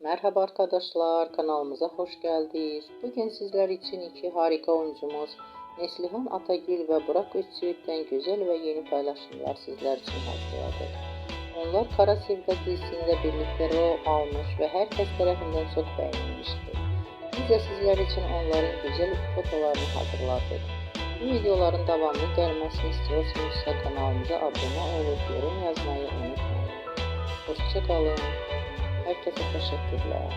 Merhaba arkadaşlar, kanalımıza hoş geldiniz. Bugün sizler için iki harika oyuncumuz Neslihan Atagül ve Burak Özçivit'ten güzel ve yeni paylaşımlar sizler için hazırladık. Onlar Kara Sevda dizisinde birlikte rol almış ve herkes tarafından çok beğenilmişti. Biz de sizler için onların güzel fotolarını hazırladık. Bu videoların devamlı gelmesini istiyorsanız kanalımıza abone olup yorum yazmayı unutmayın. Hoşça kalın. Herkese teşekkürler.